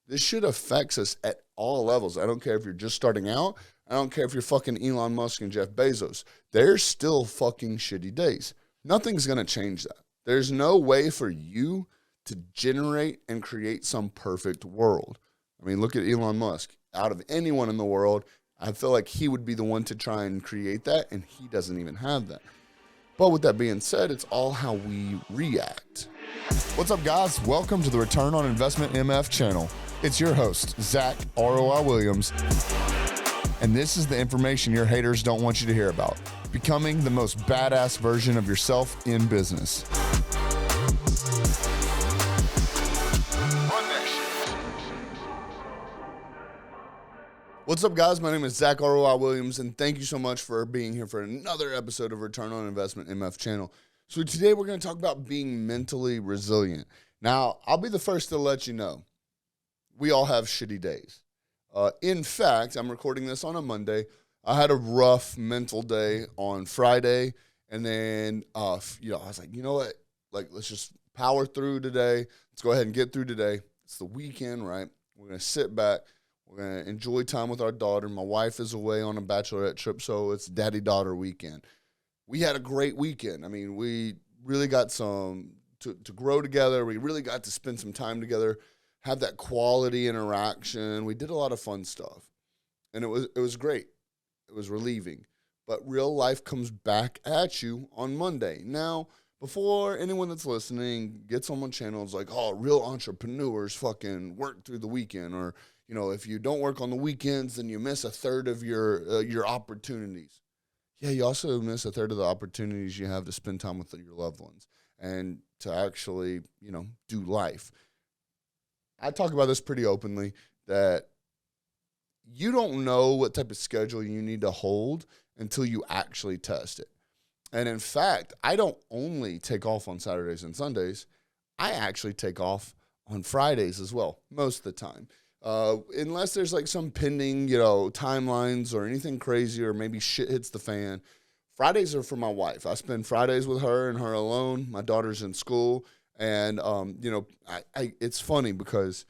This shit affects us at all levels. I don't care if you're just starting out. I don't care if you're fucking Elon Musk and Jeff Bezos. There's still fucking shitty days. Nothing's going to change that. There's no way for you to generate and create some perfect world. I mean, look at Elon Musk. Out of anyone in the world, I feel like he would be the one to try and create that, and he doesn't even have that. But with that being said, it's all how we react. What's up, guys? Welcome to the Return on Investment MF channel. It's your host, Zack ROI Williams, and this is the information your haters don't want you to hear about. Becoming the most badass version of yourself in business. What's up, guys? My name is Zack ROI Williams, and thank you so much for being here for another episode of Return on Investment MF channel. So today we're going to talk about being mentally resilient. Now, I'll be the first to let you know, we all have shitty days. In fact, I'm recording this on a Monday. I had a rough mental day on Friday, and then, I was like, you know what? Like, let's just power through today. Let's go ahead and get through today. It's the weekend, right? We're going to sit back. We're going to enjoy time with our daughter. My wife is away on a bachelorette trip, so it's daddy-daughter weekend. We had a great weekend. I mean, we really got some to grow together. We really got to spend some time together, have that quality interaction. We did a lot of fun stuff, and it was great. It was relieving. But real life comes back at you on Monday. Now, before anyone that's listening gets on my channel, it's like, oh, real entrepreneurs fucking work through the weekend, or if you don't work on the weekends, then you miss a third of your opportunities. Yeah, you also miss a third of the opportunities you have to spend time with your loved ones and to actually, do life. I talk about this pretty openly, that you don't know what type of schedule you need to hold until you actually test it. And in fact, I don't only take off on Saturdays and Sundays. I actually take off on Fridays as well, most of the time. Unless there's like some pending, timelines or anything crazy, or maybe shit hits the fan. Fridays are for my wife. I spend Fridays with her and her alone. My daughter's in school. And, it's funny because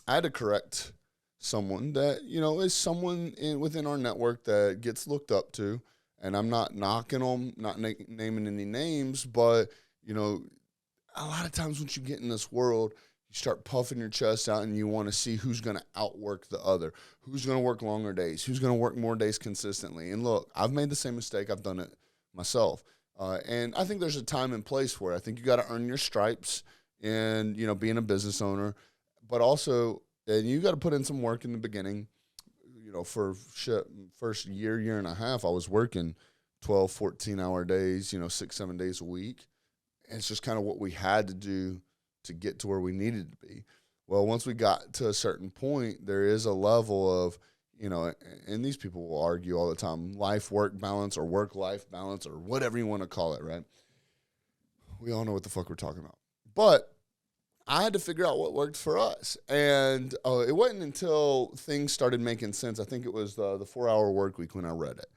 I had to correct someone that, is someone within our network that gets looked up to. And I'm not knocking them, not naming any names, but, a lot of times once you get in this world, you start puffing your chest out and you want to see who's going to outwork the other, who's going to work longer days, who's going to work more days consistently. And look, I've made the same mistake. I've done it myself. And I think there's a time and place for it. I think you got to earn your stripes and, being a business owner, but also, and you got to put in some work in the beginning. For first year and a half, I was working 12, 14-hour days, 6-7 days a week. And it's just kind of what we had to do to get to where we needed to be. Well, once we got to a certain point, there is a level of, and these people will argue all the time, life-work balance or work-life balance or whatever you want to call it, right? We all know what the fuck we're talking about. But I had to figure out what worked for us. And it wasn't until things started making sense. I think it was the 4-hour work week when I read it.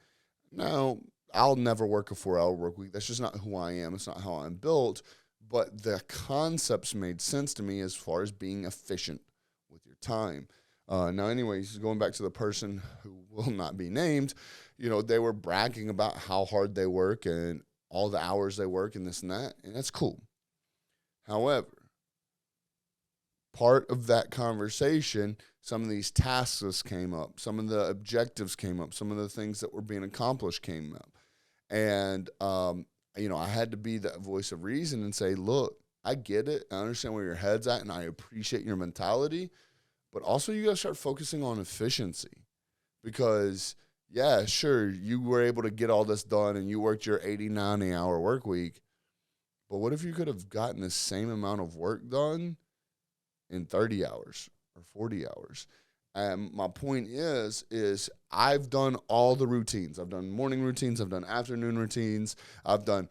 Now, I'll never work a 4-hour work week. That's just not who I am. It's not how I'm built. But the concepts made sense to me as far as being efficient with your time. Now, anyways, going back to the person who will not be named, they were bragging about how hard they work and all the hours they work and this and that, and that's cool. However, part of that conversation, some of these tasks came up, some of the objectives came up, some of the things that were being accomplished came up. And, I had to be that voice of reason and say, look, I get it. I understand where your head's at, and I appreciate your mentality. But also you got to start focusing on efficiency because, yeah, sure, you were able to get all this done and you worked your 80, 90-hour work week. But what if you could have gotten the same amount of work done in 30 hours or 40 hours? And my point is I've done all the routines. I've done morning routines. I've done afternoon routines. I've done,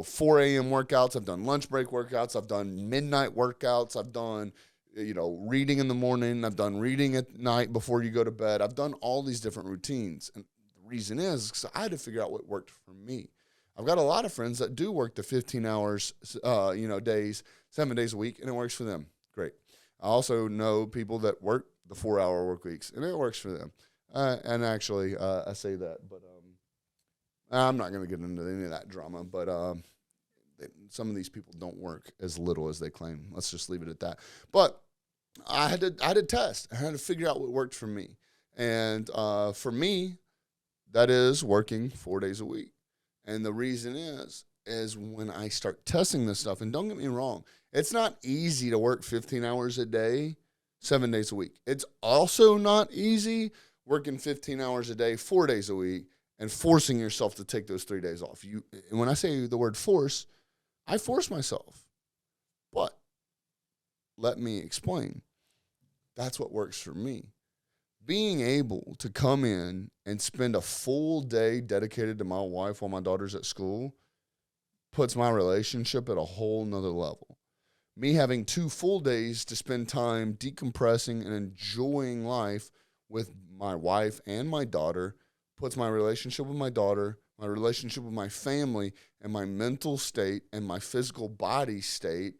4 a.m. workouts. I've done lunch break workouts. I've done midnight workouts. I've done, reading in the morning. I've done reading at night before you go to bed. I've done all these different routines. And the reason is because I had to figure out what worked for me. I've got a lot of friends that do work the 15 hours, days, 7 days a week, and it works for them. Great. I also know people that work the 4-hour work weeks, and it works for them. And actually, I say that, but I'm not going to get into any of that drama. But some of these people don't work as little as they claim. Let's just leave it at that. But I had to test. I had to figure out what worked for me. And for me, that is working 4 days a week. And the reason is when I start testing this stuff, and don't get me wrong, it's not easy to work 15 hours a day, 7 days a week. It's also not easy working 15 hours a day, 4 days a week, and forcing yourself to take those 3 days off. And when I say the word force, I force myself. But let me explain. That's what works for me. Being able to come in and spend a full day dedicated to my wife while my daughter's at school puts my relationship at a whole nother level. Me having 2 full days to spend time decompressing and enjoying life with my wife and my daughter puts my relationship with my daughter, my relationship with my family, and my mental state and my physical body state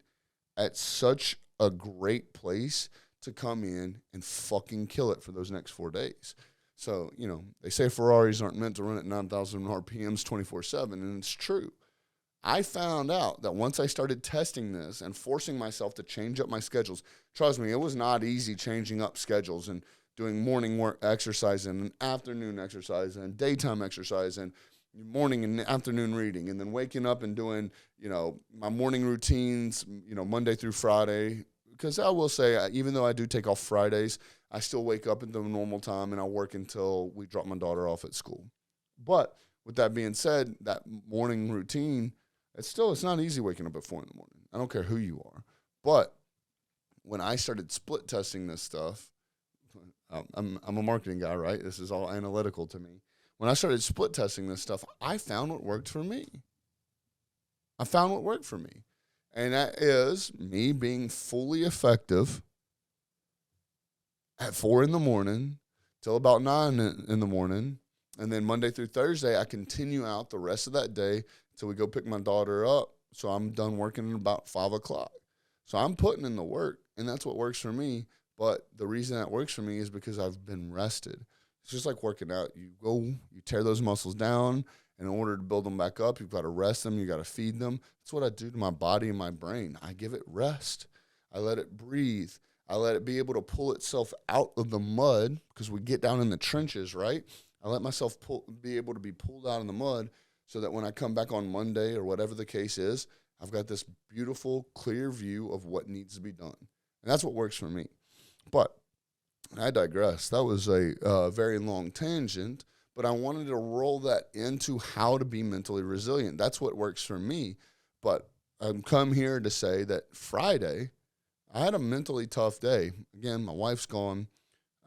at such a great place to come in and fucking kill it for those next 4 days. So, they say Ferraris aren't meant to run at 9,000 RPMs 24/7, and it's true. I found out that once I started testing this and forcing myself to change up my schedules, trust me, it was not easy changing up schedules and doing morning work exercise and afternoon exercise and daytime exercise and morning and afternoon reading, and then waking up and doing, my morning routines, Monday through Friday. Because I will say, even though I do take off Fridays, I still wake up at the normal time and I work until we drop my daughter off at school. But with that being said, that morning routine, it's not easy waking up at 4 in the morning. I don't care who you are. But when I started split testing this stuff, I'm a marketing guy, right? This is all analytical to me. When I started split testing this stuff, I found what worked for me. And that is me being fully effective at 4 in the morning till about 9 in the morning. And then Monday through Thursday, I continue out the rest of that day till we go pick my daughter up. So I'm done working at about 5 o'clock. So I'm putting in the work, and that's what works for me. But the reason that works for me is because I've been rested. It's just like working out. You tear those muscles down. And in order to build them back up, you've got to rest them. You got to feed them. That's what I do to my body and my brain. I give it rest. I let it breathe. I let it be able to pull itself out of the mud because we get down in the trenches, right? I let myself be able to be pulled out in the mud so that when I come back on Monday or whatever the case is, I've got this beautiful, clear view of what needs to be done. And that's what works for me. But I digress. That was a very long tangent. But I wanted to roll that into how to be mentally resilient. That's what works for me. But I'm come here to say that Friday, I had a mentally tough day. Again, my wife's gone.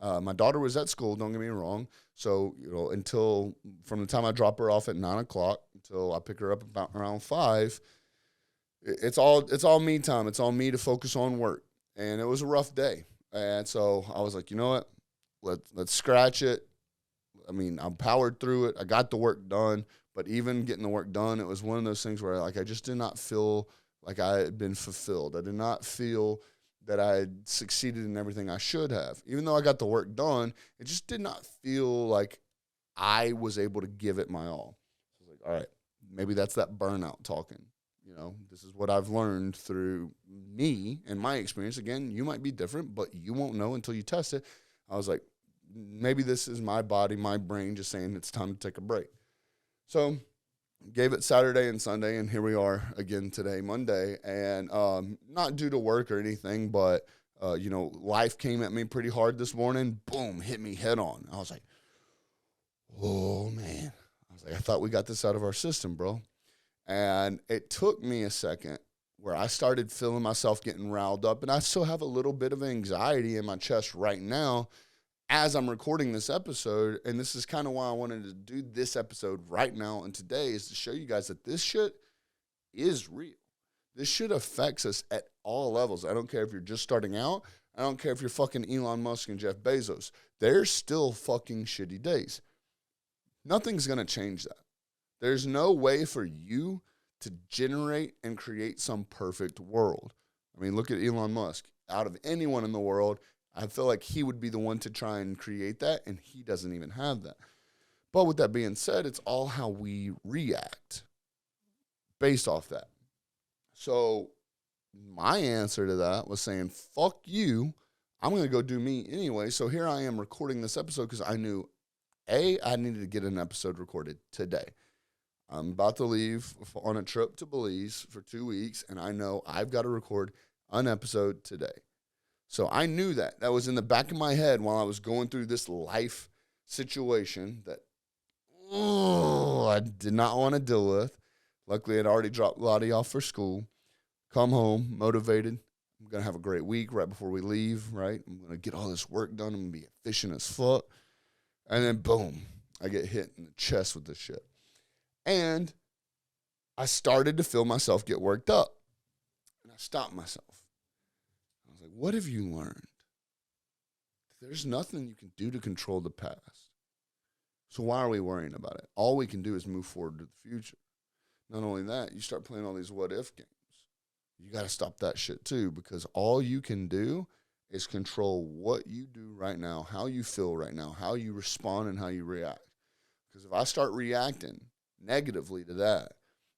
My daughter was at school, don't get me wrong. So, until from the time I drop her off at 9 o'clock until I pick her up about around 5, it's all me time. It's all me to focus on work. And it was a rough day. And so I was like, you know what? Let's scratch it. I mean, I powered through it. I got the work done, but even getting the work done, it was one of those things where I just did not feel like I had been fulfilled. I did not feel that I had succeeded in everything I should have. Even though I got the work done, it just did not feel like I was able to give it my all. I was like, all right, maybe that's that burnout talking. This is what I've learned through me and my experience. Again, you might be different, but you won't know until you test it. I was like, maybe this is my body, my brain just saying it's time to take a break. So gave it Saturday and Sunday, and here we are again today, Monday. And not due to work or anything, but, life came at me pretty hard this morning. Boom, hit me head on. I was like, oh, man. I thought we got this out of our system, bro. And it took me a second where I started feeling myself getting riled up. And I still have a little bit of anxiety in my chest right now as I'm recording this episode. And this is kind of why I wanted to do this episode right now and today, is to show you guys that this shit is real. This shit affects us at all levels. I don't care if you're just starting out. I don't care if you're fucking Elon Musk and Jeff Bezos. There's still fucking shitty days. Nothing's going to change that. There's no way for you to generate and create some perfect world. I mean, look at Elon Musk. out of anyone in the world. I feel like he would be the one to try and create that, and he doesn't even have that. But with that being said, it's all how we react based off that. So my answer to that was saying, fuck you. I'm going to go do me anyway. So here I am recording this episode because I knew, I needed to get an episode recorded today. I'm about to leave on a trip to Belize for 2 weeks, and I know I've got to record an episode today. So I knew that. That was in the back of my head while I was going through this life situation that I did not want to deal with. Luckily, I'd already dropped Lottie off for school. Come home, motivated. I'm going to have a great week right before we leave, right? I'm going to get all this work done. I'm going to be efficient as fuck. And then, boom, I get hit in the chest with this shit. And I started to feel myself get worked up. And I stopped myself. I was like, what have you learned? There's nothing you can do to control the past. So why are we worrying about it? All we can do is move forward to the future. Not only that, you start playing all these what-if games. You got to stop that shit too, because all you can do is control what you do right now, how you feel right now, how you respond and how you react. Because if I start reacting negatively to that,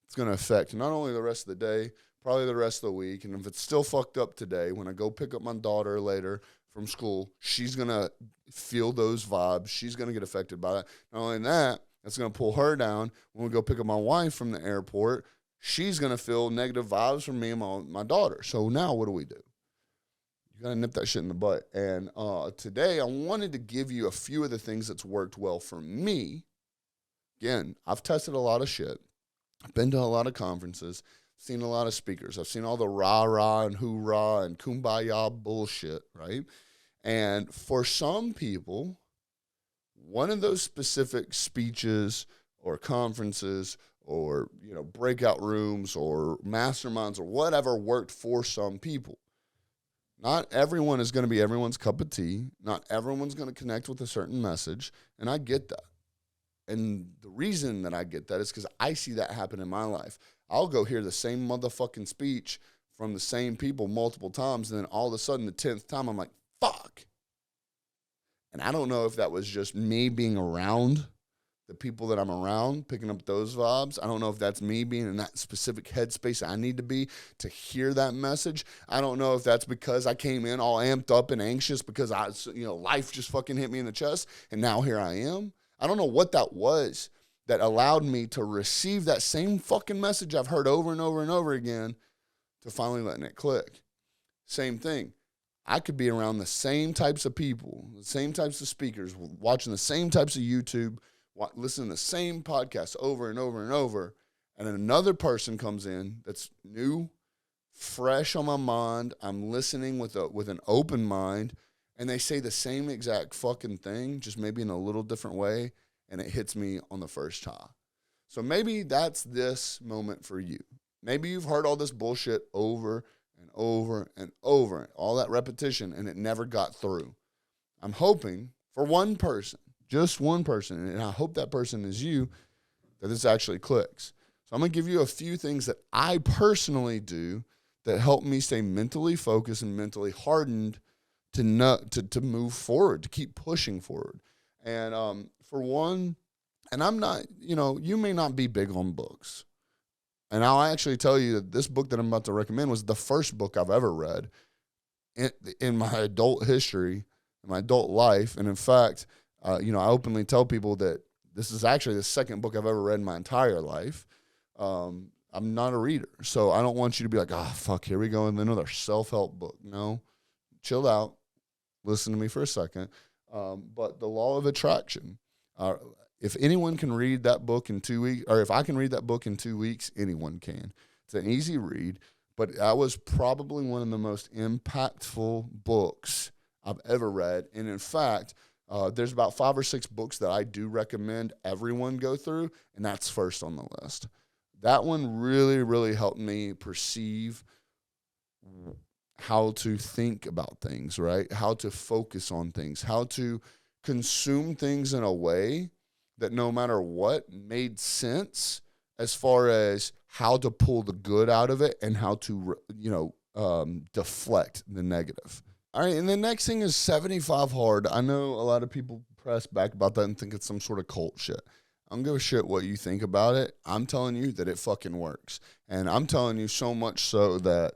it's going to affect not only the rest of the day, probably the rest of the week. And if it's still fucked up today, when I go pick up my daughter later from school, she's going to feel those vibes. She's going to get affected by that. Not only that, that's going to pull her down. When we go pick up my wife from the airport, she's going to feel negative vibes from me and my daughter. So now what do? You got to nip that shit in the butt. And today I wanted to give you a few of the things that's worked well for me. Again, I've tested a lot of shit. I've been to a lot of conferences, seen a lot of speakers. I've seen all the rah-rah and hoorah and kumbaya bullshit, right? And for some people, one of those specific speeches or conferences or, breakout rooms or masterminds or whatever worked for some people. Not everyone is going to be everyone's cup of tea. Not everyone's going to connect with a certain message, and I get that. And the reason that I get that is because I see that happen in my life. I'll go hear the same motherfucking speech from the same people multiple times, and then all of a sudden, the 10th time, I'm like, fuck. And I don't know if that was just me being around the people that I'm around, picking up those vibes. I don't know if that's me being in that specific headspace I need to be to hear that message. I don't know if that's because I came in all amped up and anxious because life just fucking hit me in the chest, and now here I am. I don't know what that was that allowed me to receive that same fucking message I've heard over and over and over again to finally letting it click. Same thing. I could be around the same types of people, the same types of speakers, watching the same types of YouTube, listening to the same podcasts over and over and over, and then another person comes in that's new, fresh on my mind. I'm listening with an open mind, and they say the same exact fucking thing, just maybe in a little different way, and it hits me on the first try. So maybe that's this moment for you. Maybe you've heard all this bullshit over and over and over, all that repetition, and it never got through. I'm hoping for one person, just one person, and I hope that person is you, that this actually clicks. So I'm going to give you a few things that I personally do that help me stay mentally focused and mentally hardened to move forward, to keep pushing forward. And for one, and I'm not, you may not be big on books. And I'll actually tell you that this book that I'm about to recommend was the first book I've ever read in my adult history, in my adult life. And in fact, I openly tell people that this is actually the second book I've ever read in my entire life. I'm not a reader, so I don't want you to be like, fuck, here we go in another self-help book. No, chill out. Listen to me for a second. But The Law of Attraction. If anyone can read that book in 2 weeks, or if I can read that book in 2 weeks, anyone can. It's an easy read, but that was probably one of the most impactful books I've ever read. And in fact, there's about 5 or 6 books that I do recommend everyone go through, and that's first on the list. That one really, really helped me perceive how to think about things, right? How to focus on things, how to consume things in a way that no matter what made sense as far as how to pull the good out of it and how to, deflect the negative. All right, and the next thing is 75 hard. I know a lot of people press back about that and think it's some sort of cult shit. I don't give a shit what you think about it. I'm telling you that it fucking works. And I'm telling you so much so that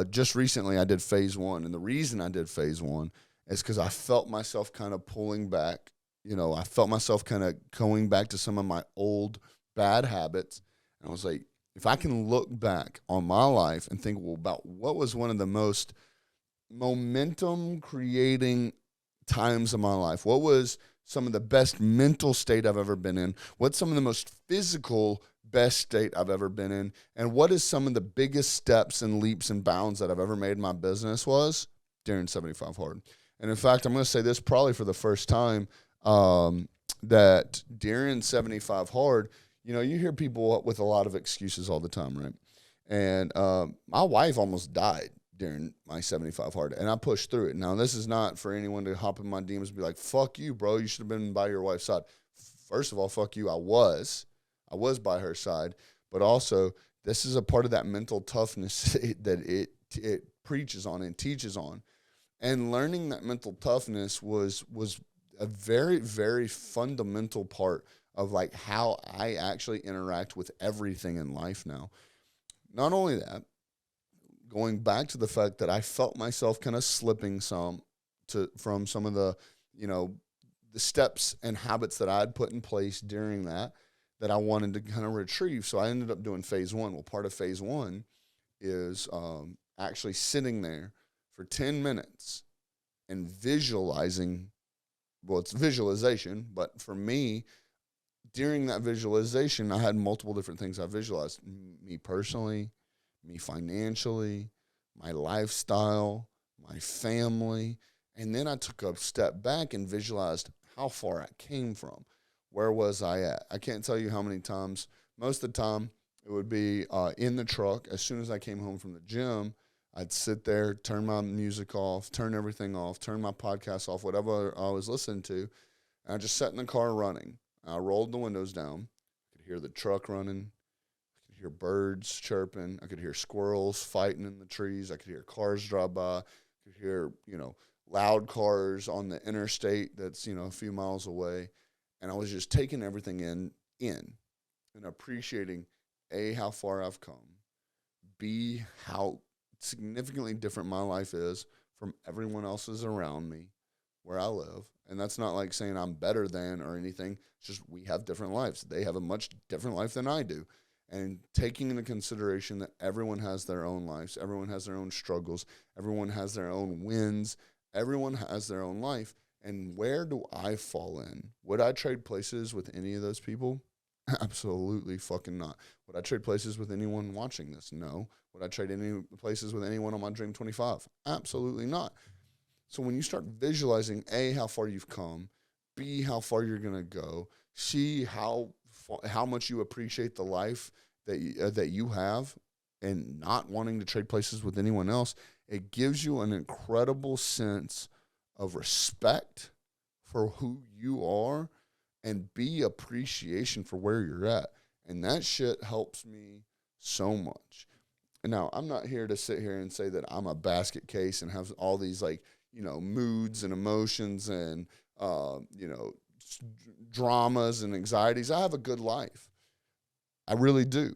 just recently I did phase 1. And the reason I did phase 1 is because I felt myself kind of pulling back. I felt myself kind of going back to some of my old bad habits. And I was like, if I can look back on my life and think about what was one of the most momentum creating times of my life, what was some of the best mental state I've ever been in, what's some of the most physical best state I've ever been in, and what is some of the biggest steps and leaps and bounds that I've ever made in my business was during 75 hard. And in fact, I'm going to say this probably for the first time, that during 75 hard, you hear people with a lot of excuses all the time, right? And my wife almost died during my 75 hard, and I pushed through it. Now, this is not for anyone to hop in my DMs and be like, fuck you, bro. You should have been by your wife's side. First of all, fuck you. I was by her side, but also this is a part of that mental toughness that it preaches on and teaches on. And learning that mental toughness was a very, very fundamental part of like how I actually interact with everything in life now. Not only that, going back to the fact that I felt myself kind of slipping from some of the, the steps and habits that I had put in place during that I wanted to kind of retrieve. So I ended up doing phase 1. Well, part of phase 1 is actually sitting there for 10 minutes and visualizing. Well, it's visualization, but for me, during that visualization, I had multiple different things I visualized. Me personally, me financially, my lifestyle, my family. And then I took a step back and visualized how far I came from. Where was I at? I can't tell you how many times. Most of the time, it would be in the truck. As soon as I came home from the gym, I'd sit there, turn my music off, turn everything off, turn my podcast off, whatever I was listening to. And I just sat in the car running. I rolled the windows down. I could hear the truck running. I could hear birds chirping. I could hear squirrels fighting in the trees. I could hear cars drive by. I could hear, loud cars on the interstate that's, a few miles away. And I was just taking everything in and appreciating, A, how far I've come, B, how significantly different my life is from everyone else's around me where I live. And that's not like saying I'm better than or anything. It's just we have different lives. They have a much different life than I do. And taking into consideration that everyone has their own lives, everyone has their own struggles, everyone has their own wins, everyone has their own life. And where do I fall in? Would I trade places with any of those people? Absolutely fucking not. Would I trade places with anyone watching this? No. Would I trade any places with anyone on my Dream 25? Absolutely not. So when you start visualizing, A, how far you've come, B, how far you're going to go, C, how much you appreciate the life that you have and not wanting to trade places with anyone else, it gives you an incredible sense of respect for who you are and B, appreciation for where you're at. And that shit helps me so much. Now, I'm not here to sit here and say that I'm a basket case and have all these moods and emotions and, dramas and anxieties. I have a good life. I really do.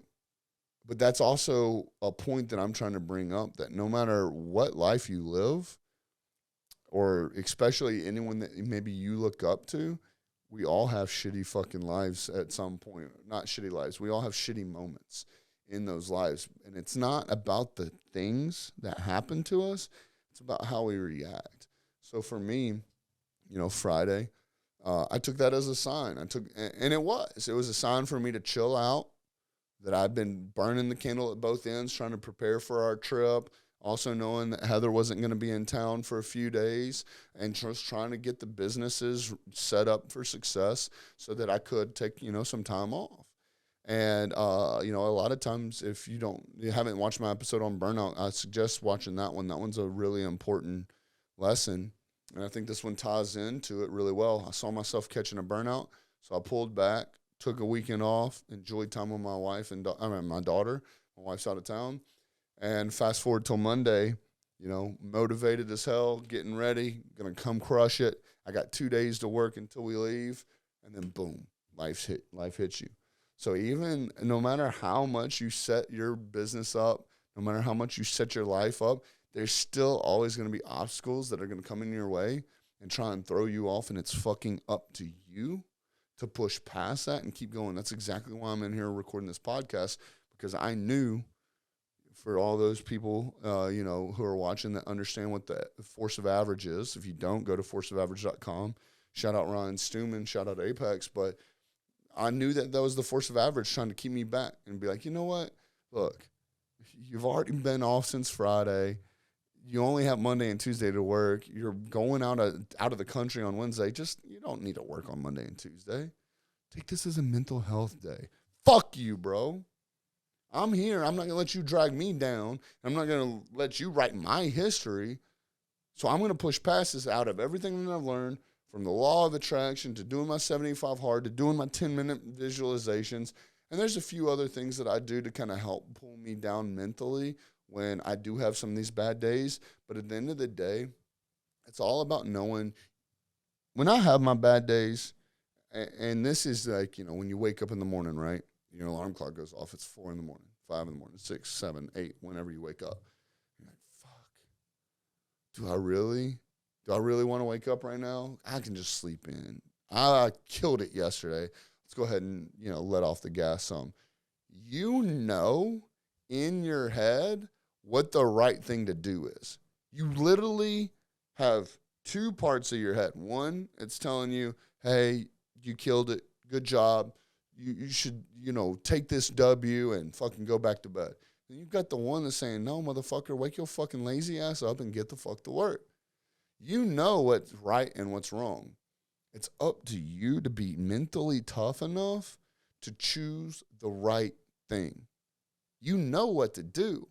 But that's also a point that I'm trying to bring up, that no matter what life you live, or especially anyone that maybe you look up to, we all have shitty fucking lives at some point. Not shitty lives. We all have shitty moments in those lives. And it's not about the things that happen to us. It's about how we react. So for me, Friday, I took that as a sign. And it was a sign for me to chill out, that I'd been burning the candle at both ends, trying to prepare for our trip, also knowing that Heather wasn't going to be in town for a few days, and just trying to get the businesses set up for success so that I could take, some time off. And, a lot of times if you haven't watched my episode on burnout, I suggest watching that one. That one's a really important lesson. And I think this one ties into it really well. I saw myself catching a burnout, so I pulled back, took a weekend off, enjoyed time with my wife and my daughter. My wife's out of town. And fast forward till Monday, motivated as hell, getting ready, going to come crush it. I got 2 days to work until we leave, and then boom, life hits you. So even no matter how much you set your business up, no matter how much you set your life up, there's still always going to be obstacles that are going to come in your way and try and throw you off, and it's fucking up to you to push past that and keep going. That's exactly why I'm in here recording this podcast, because I knew, for all those people, who are watching that understand what the force of average is. If you don't, go to forceofaverage.com. Shout out Ryan Stewman, shout out Apex. But I knew that was the force of average trying to keep me back and be like, you know what? Look, you've already been off since Friday. You only have Monday and Tuesday to work. You're going out of the country on Wednesday. You don't need to work on Monday and Tuesday. Take this as a mental health day. Fuck you, bro. I'm here. I'm not going to let you drag me down. I'm not going to let you write my history. So I'm going to push past this out of everything that I've learned, from the law of attraction to doing my 75 hard to doing my 10-minute visualizations. And there's a few other things that I do to kind of help pull me down mentally when I do have some of these bad days. But at the end of the day, it's all about knowing when I have my bad days, and this is like, when you wake up in the morning, right? Your alarm clock goes off. It's 4 in the morning, 5 in the morning, 6, 7, 8, whenever you wake up. You're like, fuck. Do I really want to wake up right now? I can just sleep in. I killed it yesterday. Let's go ahead and, let off the gas some. In your head what the right thing to do is. You literally have two parts of your head. One, it's telling you, hey, you killed it. Good job. You should, take this W and fucking go back to bed. And you've got the one that's saying, no, motherfucker, wake your fucking lazy ass up and get the fuck to work. You know what's right and what's wrong. It's up to you to be mentally tough enough to choose the right thing. You know what to do.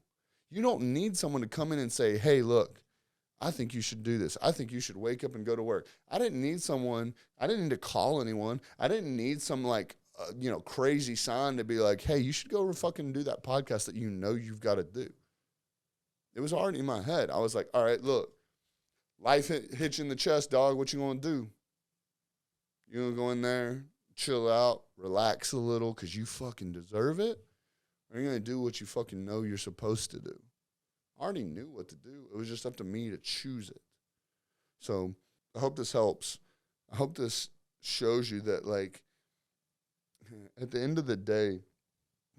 You don't need someone to come in and say, hey, look, I think you should do this. I think you should wake up and go to work. I didn't need to call anyone. I didn't need some crazy sign to be like, hey, you should go fucking do that podcast that you've got to do. It was already in my head. I was like, all right, look, life hit you in the chest, dog. What you gonna do? You gonna go in there, chill out, relax a little because you fucking deserve it? Or are you gonna do what you fucking know you're supposed to do? I already knew what to do. It was just up to me to choose it. So I hope this helps. I hope this shows you that, at the end of the day,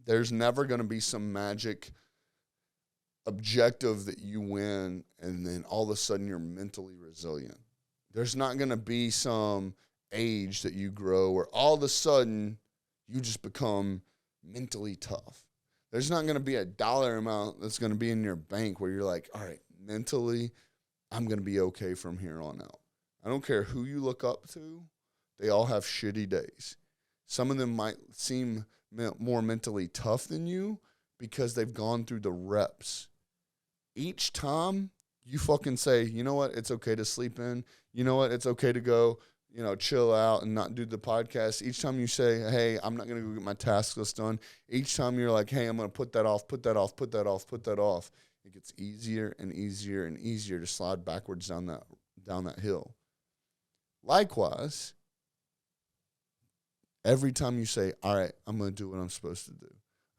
there's never going to be some magic objective that you win and then all of a sudden you're mentally resilient. There's not going to be some age that you grow where all of a sudden you just become mentally tough. There's not going to be a dollar amount that's going to be in your bank where you're like, all right, mentally, I'm going to be okay from here on out. I don't care who you look up to. They all have shitty days. Some of them might seem more mentally tough than you because they've gone through the reps. Each time you fucking say, you know what, it's okay to sleep in. You know what, it's okay to go, chill out and not do the podcast. Each time you say, hey, I'm not going to go get my task list done. Each time you're like, hey, I'm going to put that off. It gets easier and easier and easier to slide backwards down that hill. Likewise, every time you say, all right, I'm going to do what I'm supposed to do.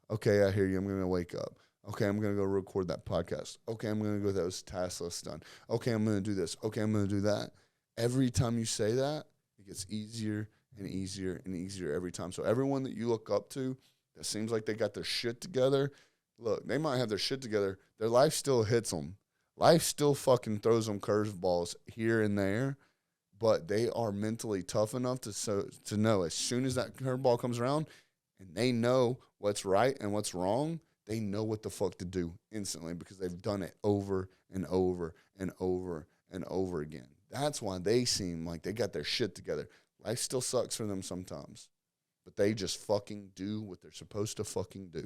Okay, I hear you. I'm going to wake up. Okay, I'm going to go record that podcast. Okay, I'm going to go get those task lists done. Okay, I'm going to do this. Okay, I'm going to do that. Every time you say that, it gets easier and easier and easier every time. So everyone that you look up to that seems like they got their shit together, look, they might have their shit together. Their life still hits them. Life still fucking throws them curveballs here and there. But they are mentally tough enough to know as soon as that curveball comes around and they know what's right and what's wrong, they know what the fuck to do instantly because they've done it over and over and over and over again. That's why they seem like they got their shit together. Life still sucks for them sometimes, but they just fucking do what they're supposed to fucking do.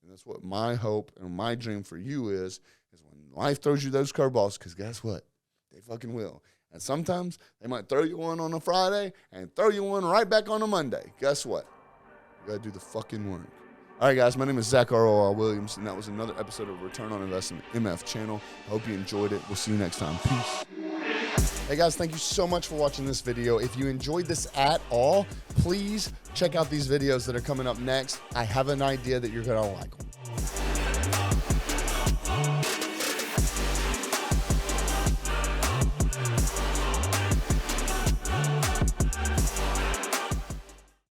And that's what my hope and my dream for you is when life throws you those curveballs, because guess what? They fucking will. And sometimes they might throw you one on a Friday and throw you one right back on a Monday. Guess what? You got to do the fucking work. All right, guys, my name is Zack Williams, and that was another episode of Return on Investment MF channel. I hope you enjoyed it. We'll see you next time. Peace. Hey, guys, thank you so much for watching this video. If you enjoyed this at all, please check out these videos that are coming up next. I have an idea that you're going to like them.